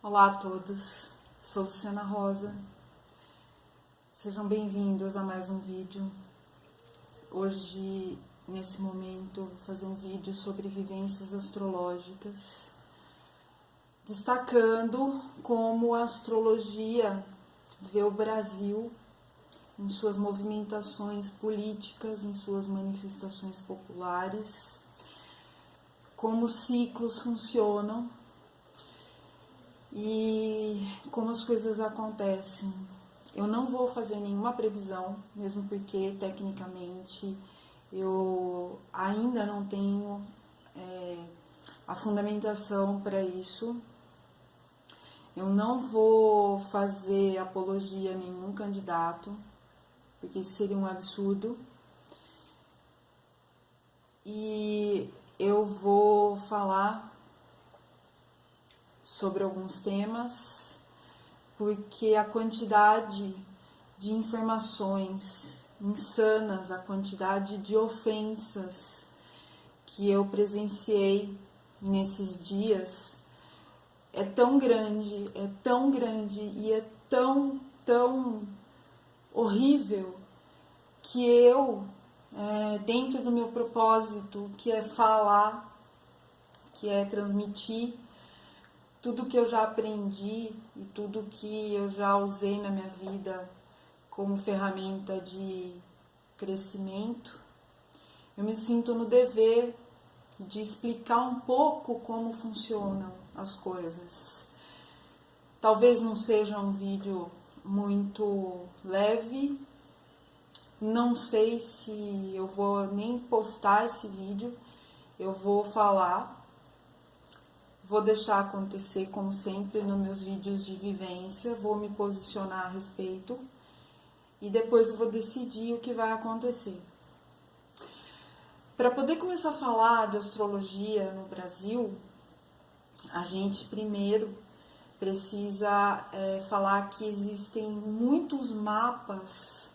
Olá a todos, sou Luciana Rosa, sejam bem-vindos a mais um vídeo. Hoje, nesse momento, vou fazer um vídeo sobre vivências astrológicas, destacando como a astrologia vê o Brasil em suas movimentações políticas, em suas manifestações populares, como os ciclos funcionam e como as coisas acontecem. Eu não vou fazer nenhuma previsão, mesmo porque tecnicamente eu ainda não tenho a fundamentação para isso. Eu não vou fazer apologia a nenhum candidato, porque isso seria um absurdo. E eu vou falar sobre alguns temas, porque a quantidade de informações insanas, a quantidade de ofensas que eu presenciei nesses dias é tão grande e é tão horrível que eu, dentro do meu propósito, que é falar, que é transmitir tudo que eu já aprendi e tudo que eu já usei na minha vida como ferramenta de crescimento, eu me sinto no dever de explicar um pouco como funcionam as coisas. Talvez não seja um vídeo muito leve, não sei se eu vou nem postar esse vídeo, eu vou falar. Vou deixar acontecer, como sempre, nos meus vídeos de vivência, vou me posicionar a respeito e depois eu vou decidir o que vai acontecer. Para poder começar a falar de astrologia no Brasil, a gente primeiro precisa falar que existem muitos mapas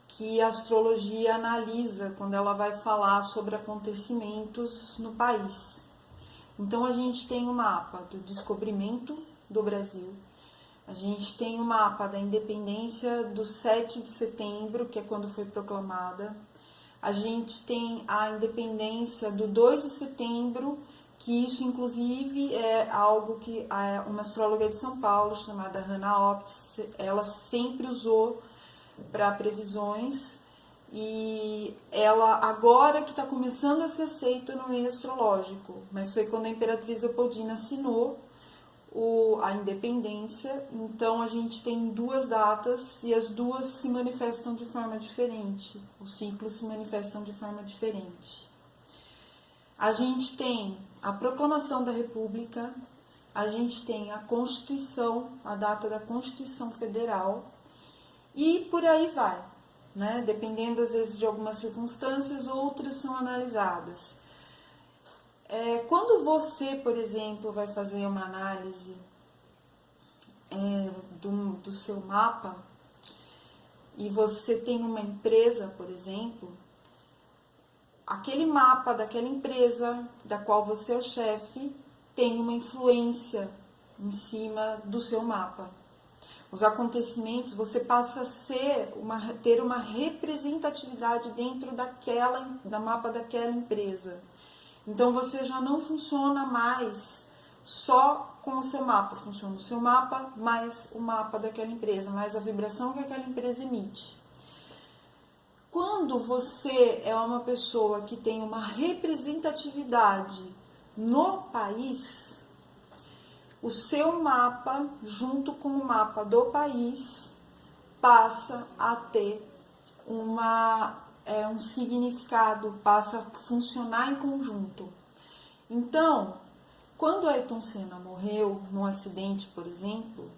que a astrologia analisa quando ela vai falar sobre acontecimentos no país. Então, a gente tem o mapa do descobrimento do Brasil, a gente tem o mapa da independência do 7 de setembro, que é quando foi proclamada, a gente tem a independência do 2 de setembro, que isso, inclusive, é algo que uma astróloga de São Paulo, chamada Hannah Opitz, ela sempre usou para previsões. E ela agora que está começando a ser aceita no meio astrológico, mas foi quando a Imperatriz Leopoldina assinou a independência. Então a gente tem duas datas e as duas se manifestam de forma diferente, os ciclos se manifestam de forma diferente. A gente tem a proclamação da República, a gente tem a Constituição, a data da Constituição Federal e por aí vai. Né? Dependendo às vezes de algumas circunstâncias, outras são analisadas. Quando você, por exemplo, vai fazer uma análise do seu mapa e você tem uma empresa, por exemplo, aquele mapa daquela empresa da qual você é o chefe tem uma influência em cima do seu mapa. Os acontecimentos, você passa a ter uma representatividade dentro da mapa daquela empresa. Então, você já não funciona mais só com o seu mapa, funciona o seu mapa mais o mapa daquela empresa, mais a vibração que aquela empresa emite. Quando você é uma pessoa que tem uma representatividade no país, o seu mapa, junto com o mapa do país, passa a ter um significado, passa a funcionar em conjunto. Então, quando Ayrton Senna morreu num acidente, por exemplo,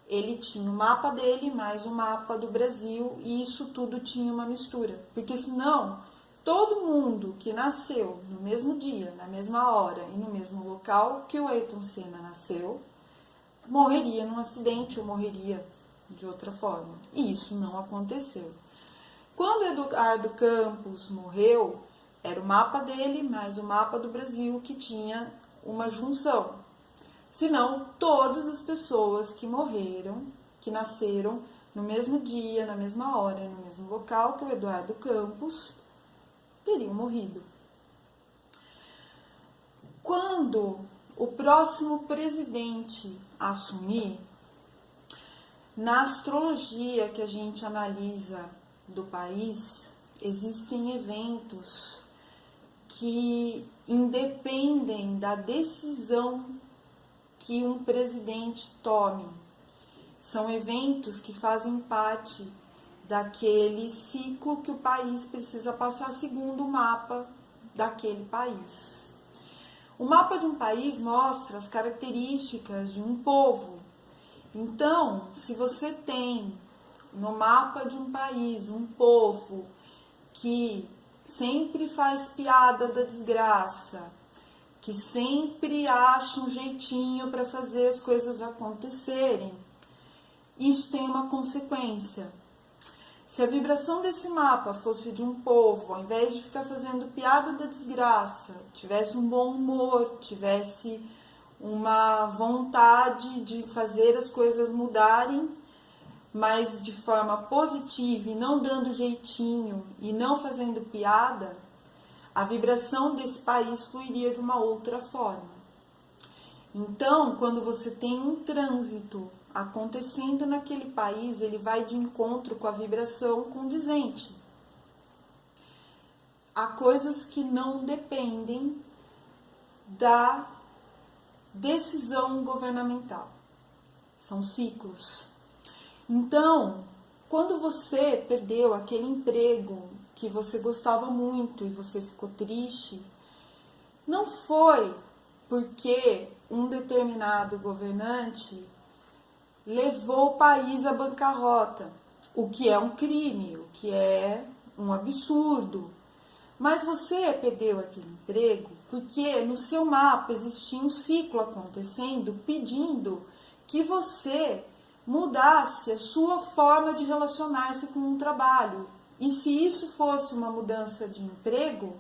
ele tinha o mapa dele mais o mapa do Brasil e isso tudo tinha uma mistura. Porque senão, todo mundo que nasceu no mesmo dia, na mesma hora e no mesmo local que o Ayrton Senna nasceu, morreria num acidente ou morreria de outra forma. E isso não aconteceu. Quando Eduardo Campos morreu, era o mapa dele mais o mapa do Brasil que tinha uma junção. senão todas as pessoas que morreram, que nasceram no mesmo dia, na mesma hora, no mesmo local que o Eduardo Campos, teriam morrido. Quando o próximo presidente assumir, na astrologia que a gente analisa do país, existem eventos que independem da decisão que um presidente tome. São eventos que fazem parte daquele ciclo que o país precisa passar segundo o mapa daquele país. O mapa de um país mostra as características de um povo. Então, se você tem no mapa de um país um povo que sempre faz piada da desgraça, que sempre acha um jeitinho para fazer as coisas acontecerem, isso tem uma consequência. Se a vibração desse mapa fosse de um povo, ao invés de ficar fazendo piada da desgraça, tivesse um bom humor, tivesse uma vontade de fazer as coisas mudarem, mas de forma positiva e não dando jeitinho e não fazendo piada, a vibração desse país fluiria de uma outra forma. Então, quando você tem um trânsito acontecendo naquele país, ele vai de encontro com a vibração condizente. Há coisas que não dependem da decisão governamental. São ciclos. Então, quando você perdeu aquele emprego que você gostava muito e você ficou triste, não foi porque um determinado governante levou o país à bancarrota, o que é um crime, o que é um absurdo. Mas você perdeu aquele emprego porque no seu mapa existia um ciclo acontecendo pedindo que você mudasse a sua forma de relacionar-se com um trabalho. E se isso fosse uma mudança de emprego,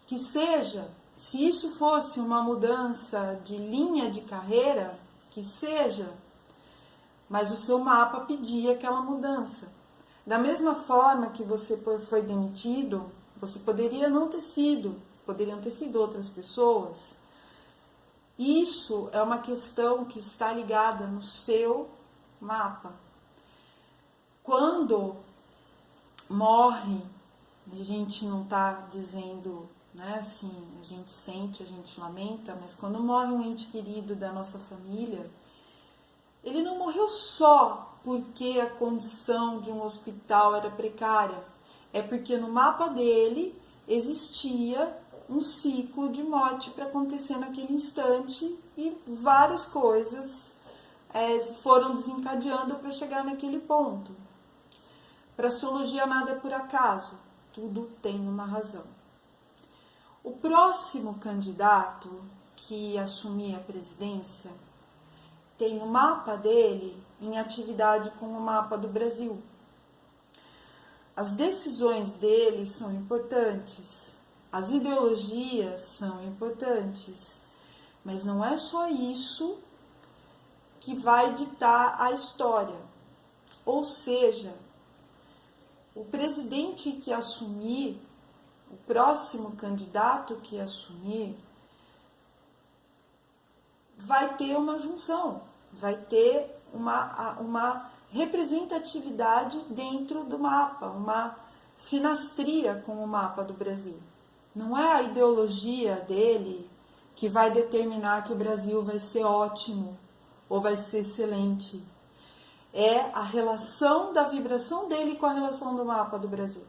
que seja. Se isso fosse uma mudança de linha de carreira, que seja. Mas o seu mapa pedia aquela mudança. Da mesma forma que você foi demitido, você poderia não ter sido, poderiam ter sido outras pessoas. Isso é uma questão que está ligada no seu mapa. Quando morre, a gente não está dizendo, né, assim, a gente sente, a gente lamenta, mas quando morre um ente querido da nossa família, ele não morreu só porque a condição de um hospital era precária, é porque no mapa dele existia um ciclo de morte para acontecer naquele instante e várias coisas foram desencadeando para chegar naquele ponto. Para a astrologia nada é por acaso, tudo tem uma razão. O próximo candidato que assumir a presidência tem o mapa dele em atividade com o mapa do Brasil. As decisões dele são importantes, as ideologias são importantes, mas não é só isso que vai ditar a história. Ou seja, o presidente que assumir, o próximo candidato que assumir, vai ter uma junção, vai ter uma representatividade dentro do mapa, uma sinastria com o mapa do Brasil. Não é a ideologia dele que vai determinar que o Brasil vai ser ótimo ou vai ser excelente. É a relação da vibração dele com a relação do mapa do Brasil.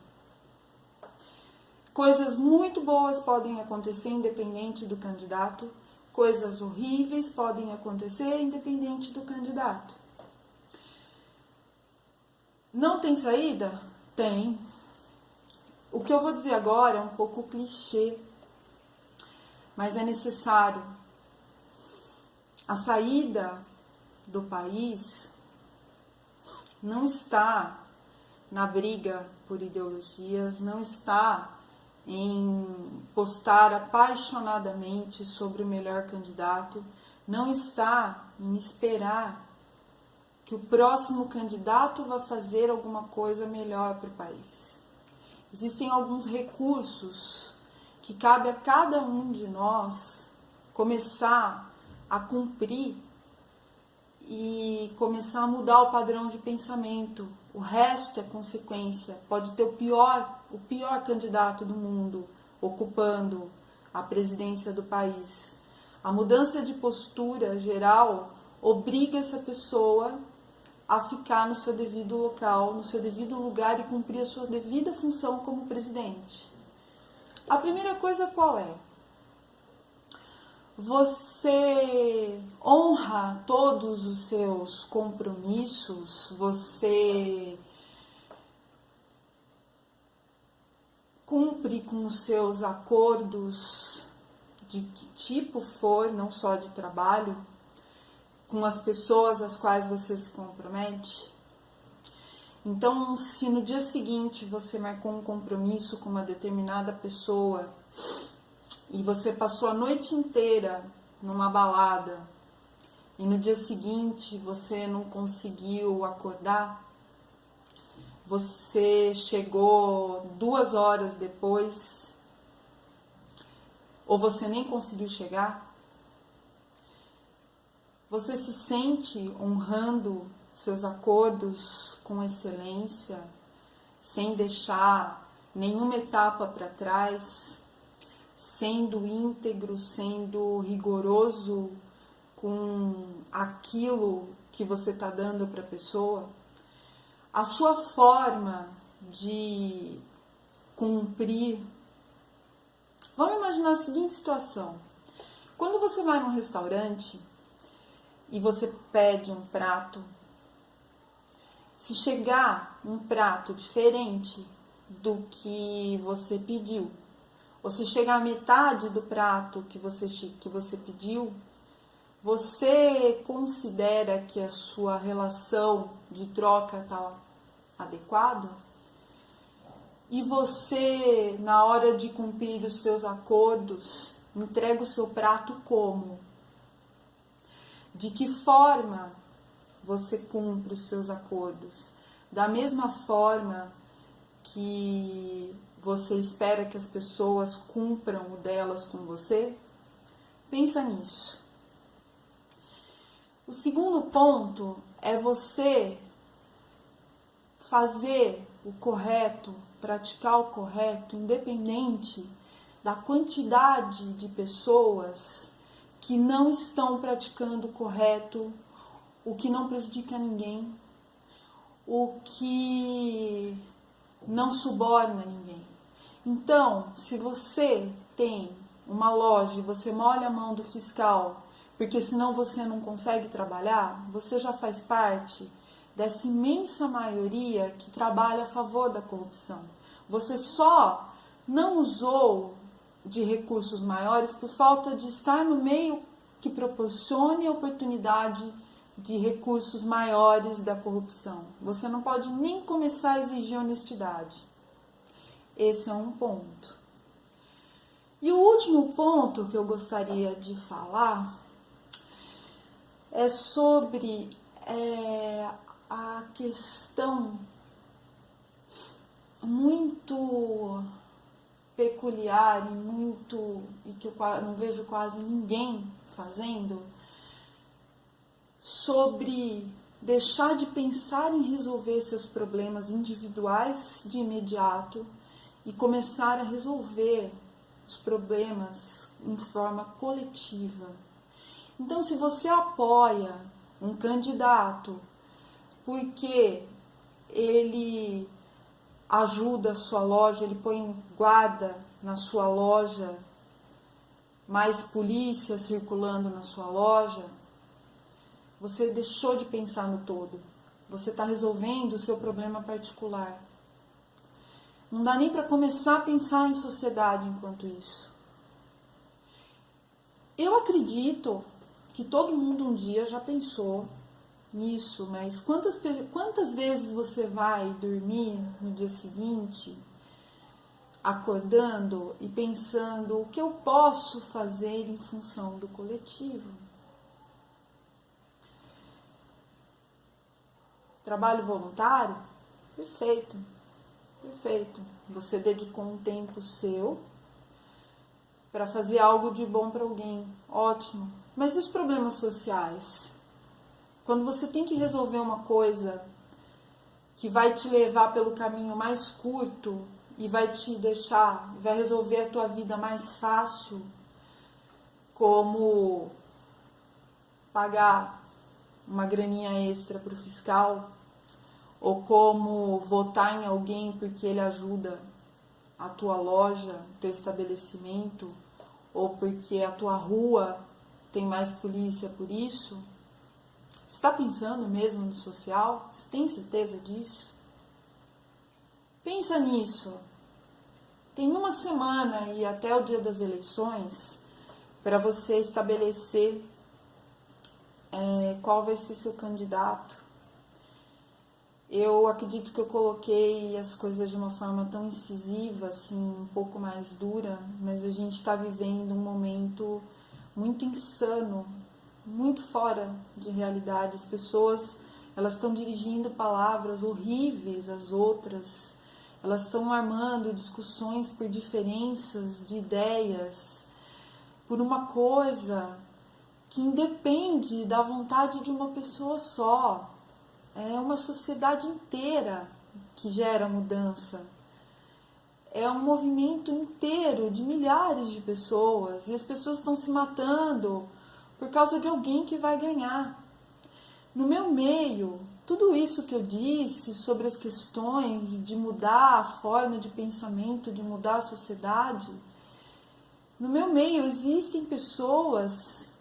Coisas muito boas podem acontecer independente do candidato, coisas horríveis podem acontecer independente do candidato. Não tem saída? Tem. O que eu vou dizer agora é um pouco clichê, mas é necessário. A saída do país não está na briga por ideologias, não está em postar apaixonadamente sobre o melhor candidato, não está em esperar que o próximo candidato vá fazer alguma coisa melhor para o país. Existem alguns recursos que cabe a cada um de nós começar a cumprir e começar a mudar o padrão de pensamento. O resto é consequência. Pode ter o pior candidato do mundo ocupando a presidência do país. A mudança de postura geral obriga essa pessoa a ficar no seu devido local, no seu devido lugar e cumprir a sua devida função como presidente. A primeira coisa qual é? Você honra todos os seus compromissos, você cumpre com os seus acordos de que tipo for, não só de trabalho, com as pessoas às quais você se compromete. Então, se no dia seguinte você marcou um compromisso com uma determinada pessoa e você passou a noite inteira numa balada e no dia seguinte você não conseguiu acordar, você chegou 2 horas depois, ou você nem conseguiu chegar, você se sente honrando seus acordos com excelência, sem deixar nenhuma etapa para trás, sendo íntegro, sendo rigoroso com aquilo que você está dando para a pessoa? A sua forma de cumprir. Vamos imaginar a seguinte situação. Quando você vai num restaurante e você pede um prato, se chegar um prato diferente do que você pediu, ou se chegar a metade do prato que você pediu, você considera que a sua relação de troca está adequada? E você, na hora de cumprir os seus acordos, entrega o seu prato como? De que forma você cumpre os seus acordos? Da mesma forma que você espera que as pessoas cumpram o delas com você? Pensa nisso. O segundo ponto é você fazer o correto, praticar o correto, independente da quantidade de pessoas que não estão praticando o correto, o que não prejudica ninguém, o que não suborna ninguém. Então, se você tem uma loja e você molha a mão do fiscal, porque senão você não consegue trabalhar, você já faz parte dessa imensa maioria que trabalha a favor da corrupção. Você só não usou de recursos maiores por falta de estar no meio que proporcione a oportunidade de recursos maiores da corrupção. Você não pode nem começar a exigir honestidade. Esse é um ponto. E o último ponto que eu gostaria de falar é sobre a questão muito peculiar e que eu não vejo quase ninguém fazendo, sobre deixar de pensar em resolver seus problemas individuais de imediato e começar a resolver os problemas em forma coletiva. Então, se você apoia um candidato porque ele ajuda a sua loja, ele põe guarda na sua loja, mais polícia circulando na sua loja, você deixou de pensar no todo. Você está resolvendo o seu problema particular. Não dá nem para começar a pensar em sociedade enquanto isso. Eu acredito que todo mundo um dia já pensou nisso, mas quantas vezes você vai dormir no dia seguinte, acordando e pensando o que eu posso fazer em função do coletivo? Trabalho voluntário? Perfeito, perfeito. Você dedicou um tempo seu para fazer algo de bom para alguém. Ótimo. Mas e os problemas sociais? Quando você tem que resolver uma coisa que vai te levar pelo caminho mais curto e vai te deixar, vai resolver a tua vida mais fácil, como pagar uma graninha extra para o fiscal, ou como votar em alguém porque ele ajuda a tua loja, teu estabelecimento, ou porque a tua rua tem mais polícia por isso. Você está pensando mesmo no social? Você tem certeza disso? Pensa nisso. Tem uma semana e até o dia das eleições para você estabelecer qual vai ser seu candidato. Eu acredito que eu coloquei as coisas de uma forma tão incisiva, assim, um pouco mais dura, mas a gente está vivendo um momento muito insano, muito fora de realidade. As pessoas, elas estão dirigindo palavras horríveis às outras, elas estão armando discussões por diferenças de ideias, por uma coisa que independe da vontade de uma pessoa só. É uma sociedade inteira que gera mudança. É um movimento inteiro de milhares de pessoas. E as pessoas estão se matando por causa de alguém que vai ganhar. No meu meio, tudo isso que eu disse sobre as questões de mudar a forma de pensamento, de mudar a sociedade, no meu meio existem pessoas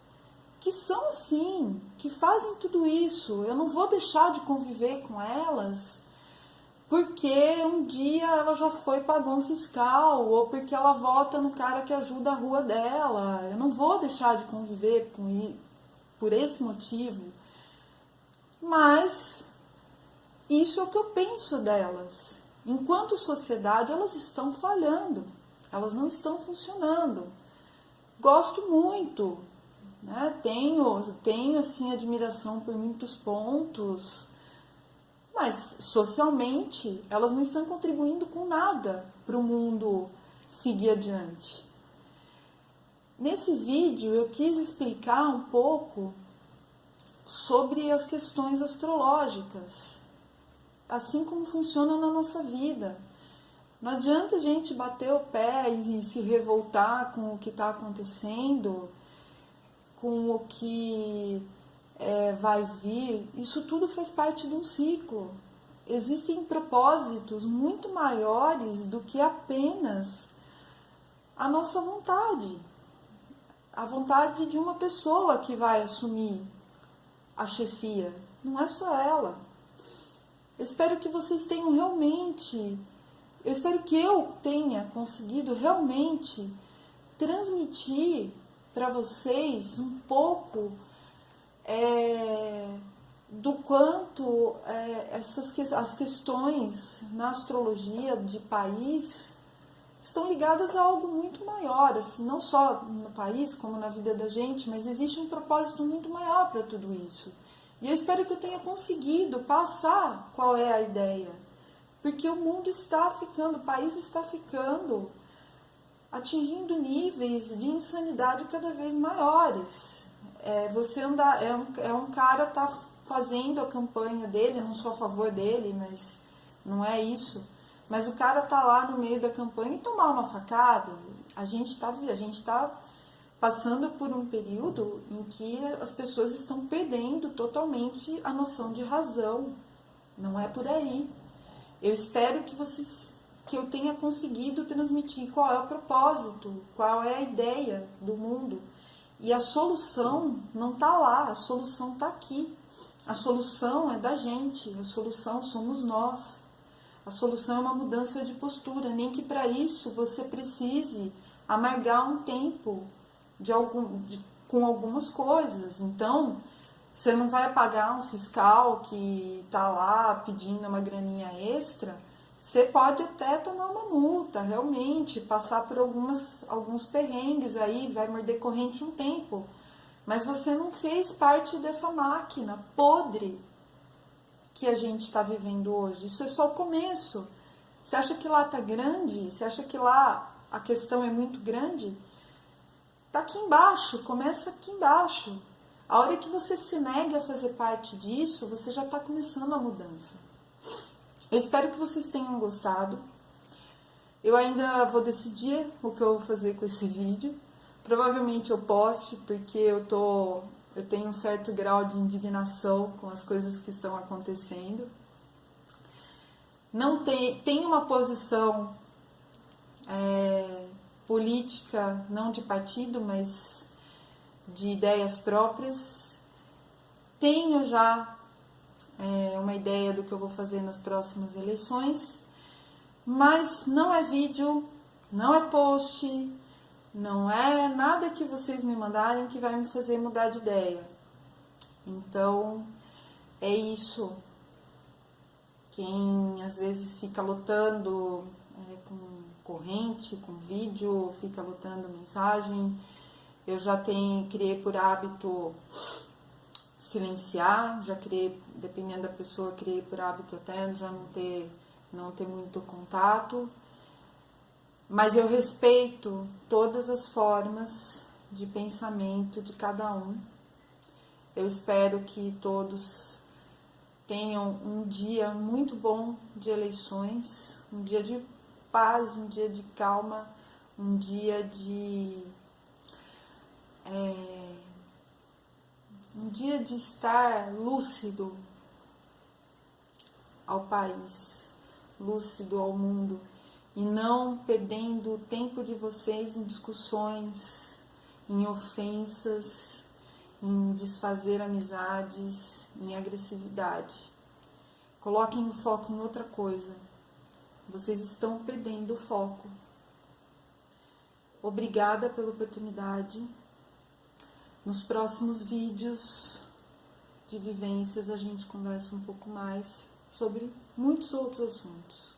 que são assim, que fazem tudo isso. Eu não vou deixar de conviver com elas porque um dia ela já foi pagar um fiscal ou porque ela vota no cara que ajuda a rua dela. Eu não vou deixar de conviver por esse motivo. Mas isso é o que eu penso delas. Enquanto sociedade, elas estão falhando. Elas não estão funcionando. Gosto muito. Né? Tenho assim, admiração por muitos pontos, mas socialmente elas não estão contribuindo com nada para o mundo seguir adiante. Nesse vídeo eu quis explicar um pouco sobre as questões astrológicas, assim como funcionam na nossa vida. Não adianta a gente bater o pé e se revoltar com o que está acontecendo, com o que vai vir. Isso tudo faz parte de um ciclo. Existem propósitos muito maiores do que apenas a nossa vontade. A vontade de uma pessoa que vai assumir a chefia. Não é só ela. Eu espero que vocês tenham realmente... Eu espero que eu tenha conseguido realmente transmitir para vocês um pouco do quanto as questões na astrologia de país estão ligadas a algo muito maior, assim, não só no país, como na vida da gente, mas existe um propósito muito maior para tudo isso. E eu espero que eu tenha conseguido passar qual é a ideia, porque o mundo está ficando, o país está ficando, atingindo níveis de insanidade cada vez maiores. Um cara tá fazendo a campanha dele, não sou a favor dele, mas não é isso. Mas o cara tá lá no meio da campanha e tomar uma facada. A gente tá passando por um período em que as pessoas estão perdendo totalmente a noção de razão. Não é por aí. Eu espero que eu tenha conseguido transmitir qual é o propósito, qual é a ideia do mundo. E a solução não está lá, a solução está aqui. A solução é da gente, a solução somos nós. A solução é uma mudança de postura, nem que para isso você precise amargar um tempo com algumas coisas. Então, você não vai pagar um fiscal que está lá pedindo uma graninha extra. Você pode até tomar uma multa, realmente, passar por alguns perrengues aí, vai morder corrente um tempo. Mas você não fez parte dessa máquina podre que a gente está vivendo hoje. Isso é só o começo. Você acha que lá está grande? Você acha que lá a questão é muito grande? Tá aqui embaixo, começa aqui embaixo. A hora que você se nega a fazer parte disso, você já está começando a mudança. Eu espero que vocês tenham gostado. Eu ainda vou decidir o que eu vou fazer com esse vídeo. Provavelmente eu poste, porque eu tenho um certo grau de indignação com as coisas que estão acontecendo. Não tem uma posição política, não de partido, mas de ideias próprias. Tenho já uma ideia do que eu vou fazer nas próximas eleições, mas não é vídeo, não é post, não é nada que vocês me mandarem que vai me fazer mudar de ideia. Então, é isso. Quem às vezes fica lutando com corrente, com vídeo, fica lutando mensagem, eu já criei por hábito silenciar, já criei, dependendo da pessoa, criei por hábito até já não ter muito contato. Mas eu respeito todas as formas de pensamento de cada um. Eu espero que todos tenham um dia muito bom de eleições, um dia de paz, um dia de calma, um dia de estar lúcido ao país, lúcido ao mundo, e não perdendo o tempo de vocês em discussões, em ofensas, em desfazer amizades, em agressividade. Coloquem o foco em outra coisa. Vocês estão perdendo o foco. Obrigada pela oportunidade. Nos próximos vídeos de vivências a gente conversa um pouco mais sobre muitos outros assuntos.